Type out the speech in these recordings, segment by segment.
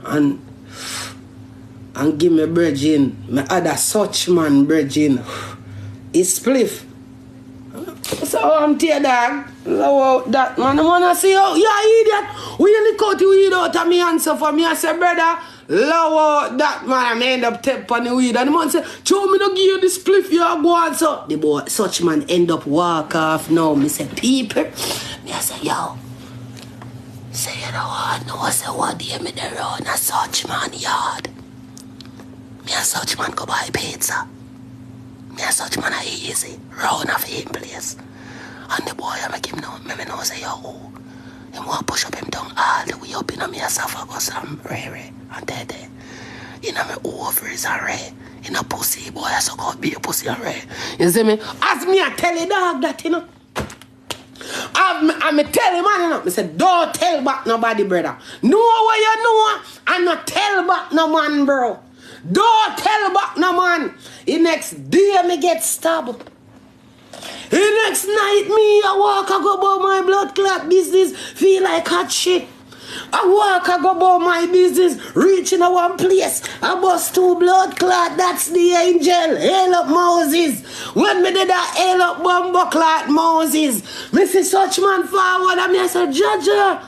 and give me bridging, my other such man bridging. It's spliff. So I'm tear dog. Love out that man. I wanna see how you idiot. We only cut you weed out of me answer for me. I say, brother, love out that man. I end up tap on the weed. And the man say, show me no give you the spliff you go on. So the boy, such man end up walk off now. Me say, people. Me I say, yo. Say you know what? No, I say what day me the round a such man yard. Me a such man go buy pizza. Me a such man a easy round of him place. And the boy I make him know, me know say yo, him want push up him down all the way up in me a esophagus and rare and dead. In a me ovaries and rare. In a pussy boy I suck out be a pussy and rare. You see me? As me I tell a dog that you know. I'm tell him man you know. I said don't tell back nobody brother. Know what you know and not tell back no man bro. Don't tell back no man. The next day me get stabbed. The next night me I walk I go about my blood clot business. Feel like hot shit. I walk I go about my business. Reaching a one place. I bust 2 blood clot. That's the angel. Hail up Moses. When me did that hail up bumbo clot Moses. Me see such man forward and me I say Jaja.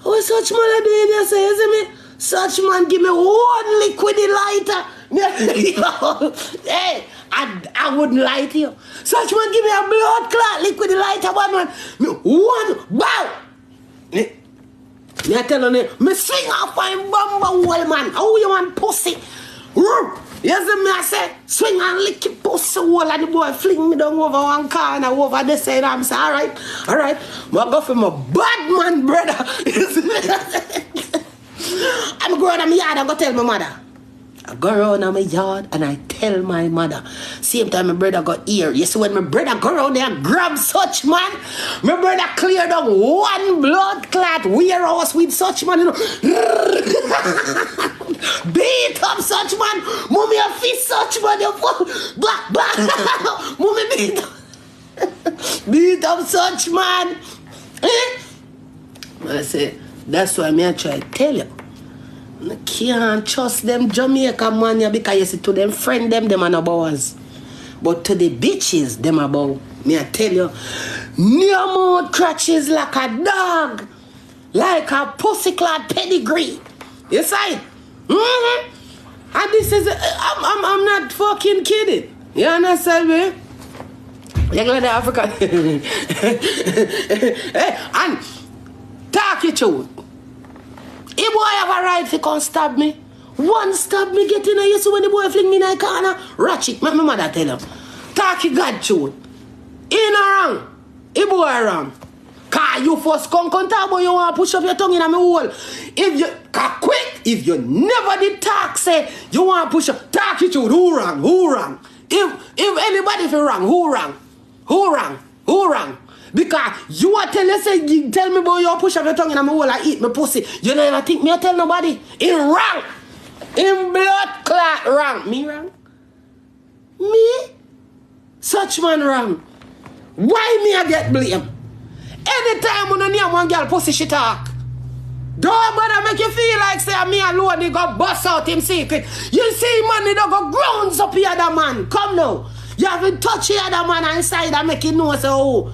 What such man I doing? I say you see me? Such man give me 1 liquid lighter. Hey, I wouldn't lie to you. Such man give me a blood clot liquid lighter. One bow. Me I tell you, me swing off my bumper wall man. How you want pussy? Yes, me I say, swing and lick your pussy wall and the boy fling me down over one car and over this side. I'm say, alright. I go for my bad man brother. I'm going to my yard and go tell my mother. I go around in my yard and I tell my mother. Same time my brother got here. You see when my brother go around there and grab such man, my brother clear down 1 blood clot warehouse with such man, you know. Beat up such man. Mommy a fist such man. Black. Mommy beat up such man. I say, that's why I try to tell you. I can't trust them Jamaica man because you see to them friend them are no bows. But to the bitches, them are bow. Me I tell you, near mouth crutches like a dog. Like a pussyclad pedigree. You see? And this is, I'm not fucking kidding. You understand me? You're going to Africa. Hey, and talk it out. If boy have a right to come stab me, one stab me get in a yes when the boy fling me in a corner, ratchet, my mother tell him. Talk you God truth. In a wrong. If boy wrong. Cause you first come talk but you want to push up your tongue in a hole. If you quick, if you never did talk, say you want to push up, talk you truth. Who wrong? If anybody feel wrong, who wrong? Because you are tell me about you push up your tongue in my hole and eat my pussy. You never think me I tell nobody. In wrong. In blood clot wrong. Me wrong? Me? Such man wrong. Why me I get blame? Anytime when I hear one girl pussy she talk. Don't bother make you feel like say me alone they go bust out him secret. You see man they don't go grounds up the other man. Come now. You haven't touched the other man inside and make you know so oh.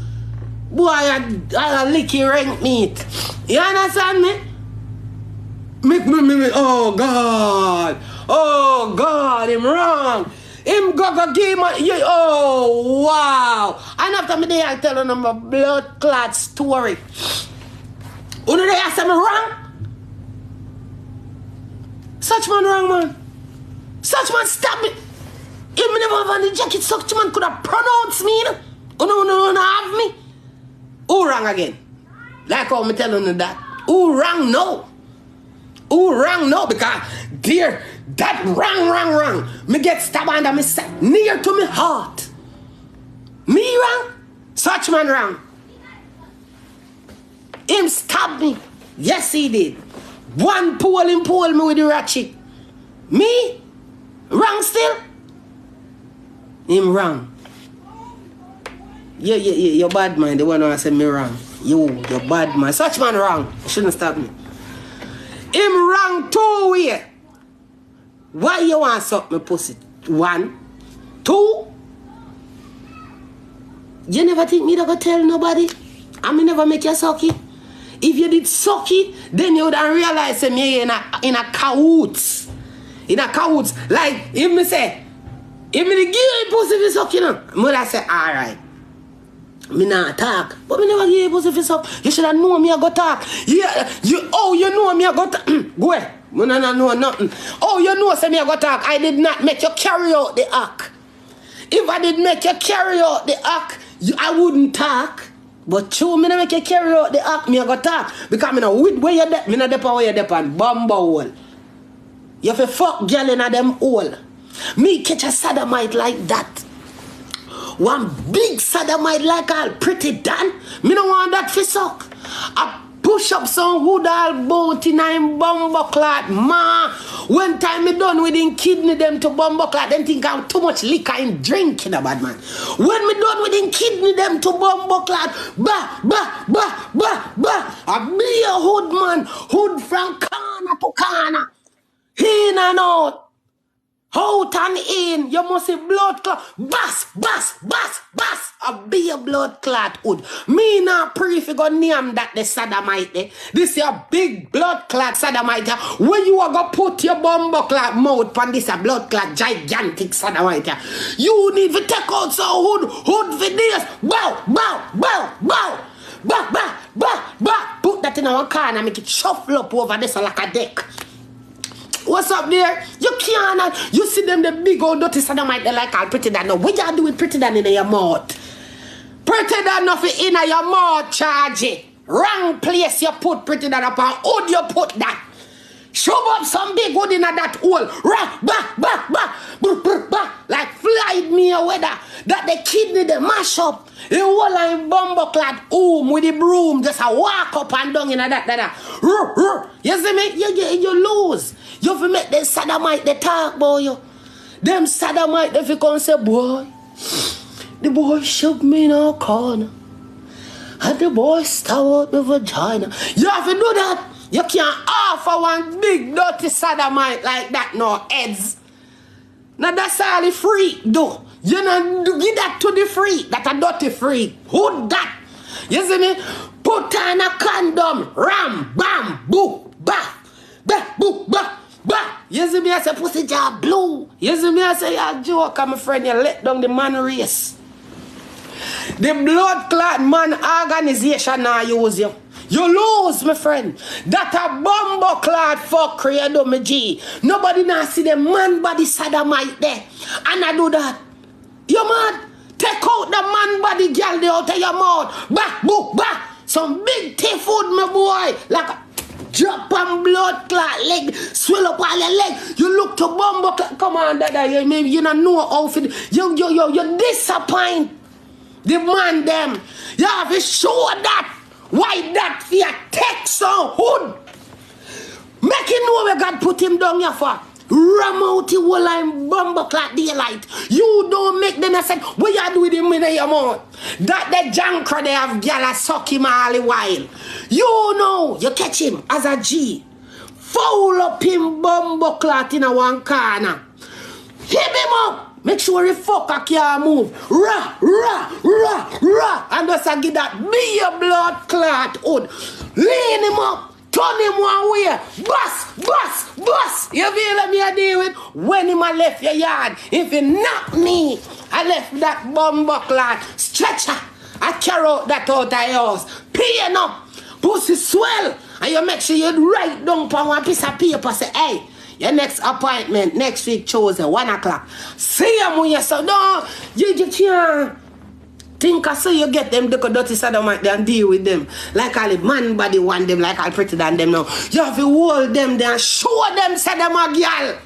Boy, I lick your rank meat. You understand me? Me. Oh God, him wrong. Him go give me. Oh wow. And after me, I tell them a blood clot story. Who do they ask me wrong? Such man wrong, man. Such man stab me. If me never have the jacket, such man could have pronounced me. No, have me. Who wrong again? Like how me telling you that. Who wrong no? Because dear, that wrong. Me get stabbed under me near to me heart. Me wrong? Such man wrong. Him stab me. Yes he did. One pole me with the ratchet. Me? Wrong still? Him wrong. Yeah, you're bad man. The one who said me wrong. You're bad man. Such man wrong. You shouldn't stop me. Him wrong 2 way. Why you want suck me pussy? 1, 2. You never think me never tell nobody? I me never make you sucky. If you did sucky, then you would realize me in a cahoots. In a cahoots. Like, if me say, if me give you pussy for suck, you know, mother say, alright. Me not talk. But me never give you pussy for suck. You should have known me I go talk. Yeah, you know me I go talk. Go ahead. Me no know nothing. Oh, you know say me I go talk. I did not make you carry out the act. If I did make you carry out the act, I wouldn't talk. But true, me no make you carry out the act, me I go talk. Because me no with where you dep, me no dep where you dep and bumbo hole. You have to fuck girl in a them hole. Me catch a sodomite like that. One big sodomite like all Pretti done. Me no want that for suck. I push up some hood all boat in a bumbo clot. Ma, when time me done with him kidney them to bumbo clot, them think I'm too much liquor and drinking a bad man. When me done with him kidney them to bumbo clot, bah. I be a hood man, hood from corner to corner. In and out. Out and in, you must see blood clot. Bass. A be a blood clot hood. Me not pray if you go name that the sodomite. This is a big blood clot sodomite. Where you are going to put your bumbo clot mouth on this a blood clot gigantic sodomite. You need to take out some hood for this. Bow. Put that in our car and make it shuffle up over this like a deck. What's up there? You can't. You see them, the big old dirty sodomite, they like all Pretti that. Now, what you do with Pretti that in your mouth? Pretti that nothing in your mouth, charge it. Wrong place you put Pretti that up and hood you put that. Shove up some big wood in that hole. Like flied me a weather. That the kidney, they mash up. The whole line bumbo clad with the broom. Just a walk up and down in that. You see me? You lose. You have to make them sodomite they talk about you. Them sodomite if you come say, boy, the boy shoved me in a corner. And the boy started out the vagina. You have to do that. You can't offer one big dirty sodomite like that, no heads. Now that's all the freak do. You know, give that to the freak. That a dirty freak. Who that? You see me? Put on a condom. Ram, bam, boo, bah, boo, bah. You see me? I say pussy jaw blue. You see me? I say you joke, my friend. You let down the man race. The blood clot man organization now use you. You lose, my friend. That a bumbo clot fuck credo, my G. Nobody now see the man body sodomite there. And I do that. You mad? Take out the man body girl there out of your mouth. Bah. Some big teeth food, my boy. Like a drop on blood clot leg. Swell up all your leg. You look to bumbo clot. Come on, dada. You don't know outfit. You disappoint the man them. You have to show that. Why that for your text on hood? Make him know where God put him down here for. Ram out the whole line bumbo clock daylight. You don't make them say, what you do with him in your mouth? That the junker they have gyal suck him all the while. You know, you catch him as a G. Foul up him bumbo clock in a one corner. Hit him up. Make sure he fuck a can't move. Rah. And just give that be a blood clot hood. Lean him up. Turn him one way. Bust. You feel me I deal with? When him a left your yard. If you knock me, I left that bumbo clot stretcher. I carry out that out of your house. Paying up. Pussy swell. And you make sure you write down on one piece of paper. Say, hey. Your next appointment next week Tuesday 1 o'clock. See him when you say no, you can't think I say you get them the dirty sodomite and deal with them. Like all the man body want them, like all Pretti than them now. You have to hold them there and show them say them a girl.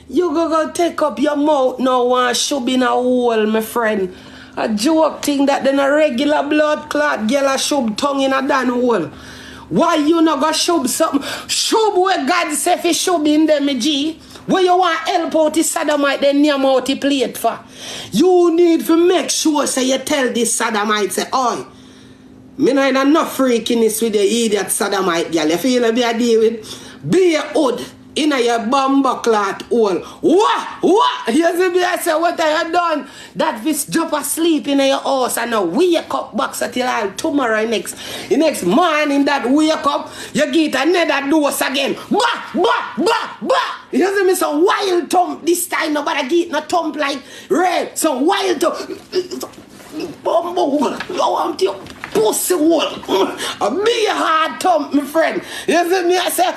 You go take up your mouth now and shove in a hole, my friend. A joke thing that then a regular blood clot girl a shove tongue in a damn hole. Why you not go shove something? Shove where God say fi shove in them, G. Where you want help out the sodomite, then name out the plate for. You need to make sure say you tell this sodomite say, oi, me not enough freakiness with the idiot sodomite girl. You feel me I deal with? Be a hood in your bumper clot hole. What? You see me? I say, what have you done? That this jump asleep in your house and now wake up back till all tomorrow next morning that wake up, you get another dose again. Bah. You see me? Some wild thump this time. Nobody get no thump like red. Some wild thump. Bumbo, you want your pussy hole. A big hard thump, my friend. You see me? I say,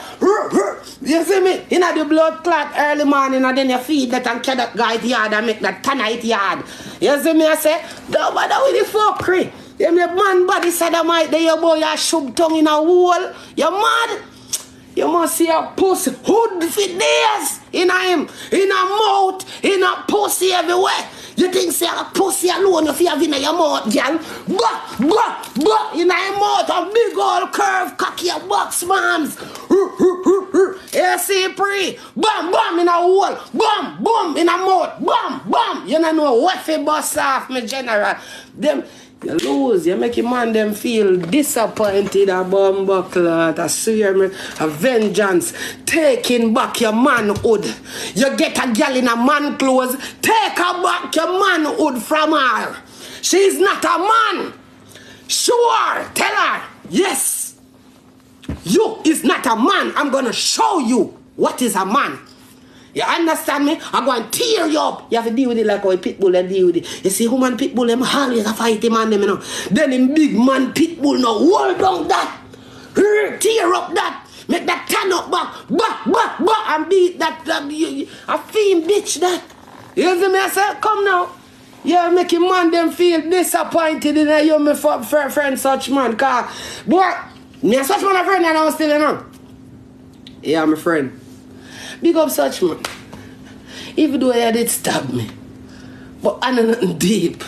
you see me? You know the blood clot early morning and then you feed that and carry that guy's yard and make that tanite yard. You see me? I say, don't bother with the fuckery. You know, man body sodomite there, your boy, you shove tongue in a hole. You mad? You must see a pussy hood for days in him, in a mouth, in a pussy everywhere. You think say a pussy alone if you have in your mouth, girl? Bah, in your mouth, a big old curve, cocky box, moms. You see, pre, bam, in a hole, bam, in a mouth, bam. You don't know what fi bust off, me general. Them, you lose, you make your man them feel disappointed, a bumbleclot, I swear me, a vengeance, taking back your manhood. You get a girl in a man clothes, take her back your manhood from her. She's not a man. Sure, tell her, yes, you is not a man. I'm gonna show you what is a man. You understand me? I'm going to tear you up. You have to deal with it like how a pit bull and deal with it. You see, human pit bull, them always a fight him and them, you know. Then him big man pit bull, now hold down that. Tear up that. Make that turn up back. And beat that. A fiend bitch that. You see me? I say, come now. Yeah, make your man them feel disappointed in a you, my friend, such man. Because, boy, me such man a friend and I'm still, you know. Yeah, my friend. Big up such man. Even though he did stab me. But I know nothing deep.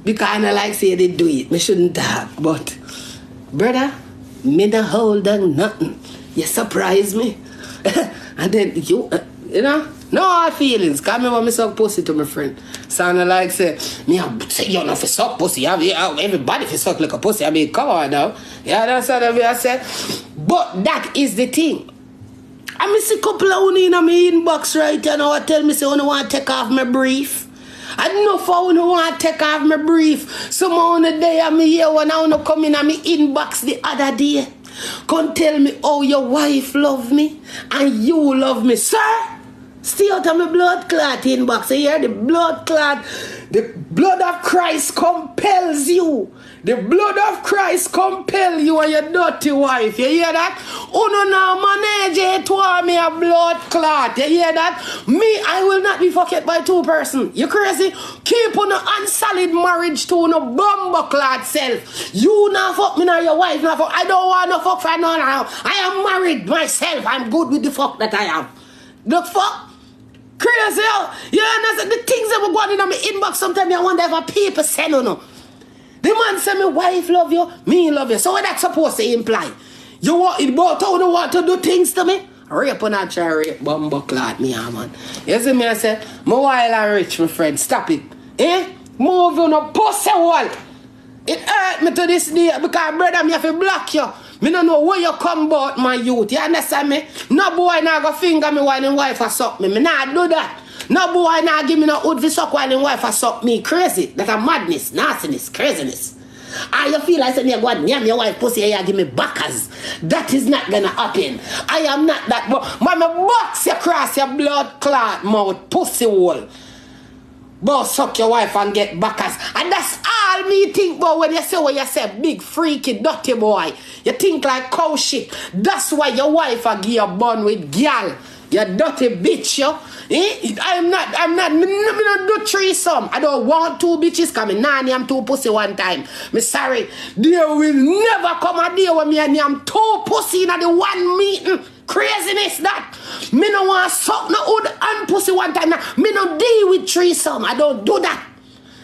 Because I know like say they do it. Me shouldn't talk. But brother, me not hold on nothing. You surprise me. And then you know, no hard feelings. Cause me want me suck pussy to my friend. Sound like say, me say you know for suck pussy. Everybody for suck like a pussy. I mean, come on now. Yeah, that's what I say. But that is the thing. I miss a couple of in my inbox right now. Tell me say I want to take off my brief. I don't know if I want to take off my brief. Some on the day I'm here when I want to come in my inbox the other day. Come tell me how your wife love me and you love me. Sir, stay out of my blood clot inbox. You hear the blood clot? The blood of Christ compels you. The blood of Christ compel you and your dirty wife. You hear that? Uno now manage it to me a blood clot. You hear that? Me, I will not be fucked by two persons. You crazy? Keep on an unsolid marriage to no bumbo clot self. You not fuck me now, your wife not fuck. I don't want no fuck for no now. I am married myself. I'm good with the fuck that I have. The fuck? Crazy, you understand? The things that were going on in my inbox sometimes I wonder if a people send or no. The man say my wife love you, me love you. So what that supposed to imply? You want it both how you want to do things to me? Rape or not try rape, bumbleclot me, man. You see me, I say, my while I rich, my friend, stop it. Move on a pussy wall. It hurt me to this day because brother, me have to block you. Me don't know where you come about, my youth. You understand me? No boy now go finger me while his wife a suck me. Me nah do that. No boy now give me no hood for suck while his wife a suck me. Crazy. That's a madness, nastiness, craziness. And you feel like saying, go and name your wife pussy and you give me backers. That is not gonna happen. I am not that. But my box you across your blood clot mouth pussy hole. But suck your wife and get backers. And that's all me think about when you say what you say, big freaky dirty boy. You think like cow shit. That's why your wife a give you bun with girl. You dirty bitch, yo. I'm not, me not do threesome. I don't want two bitches come in. Nanny, I'm two pussy one time. Me sorry. There will never come a day when me and I'm two pussy in the one meeting. Craziness that. Me no want suck no hood and pussy one time. Me no deal with threesome. I don't do that.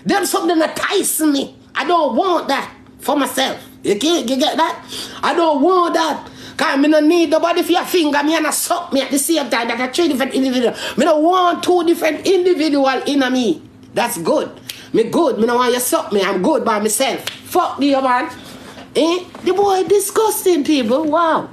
Them something that ties me. I don't want that for myself. You get that? I don't want that. Because I don't need nobody for your finger. Me and I suck me at the same time. That are three different individuals. Me don't want two different individuals in me. That's good. Me good. Me don't want you suck me. I'm good by myself. Fuck you, man. The boy disgusting, people. Wow.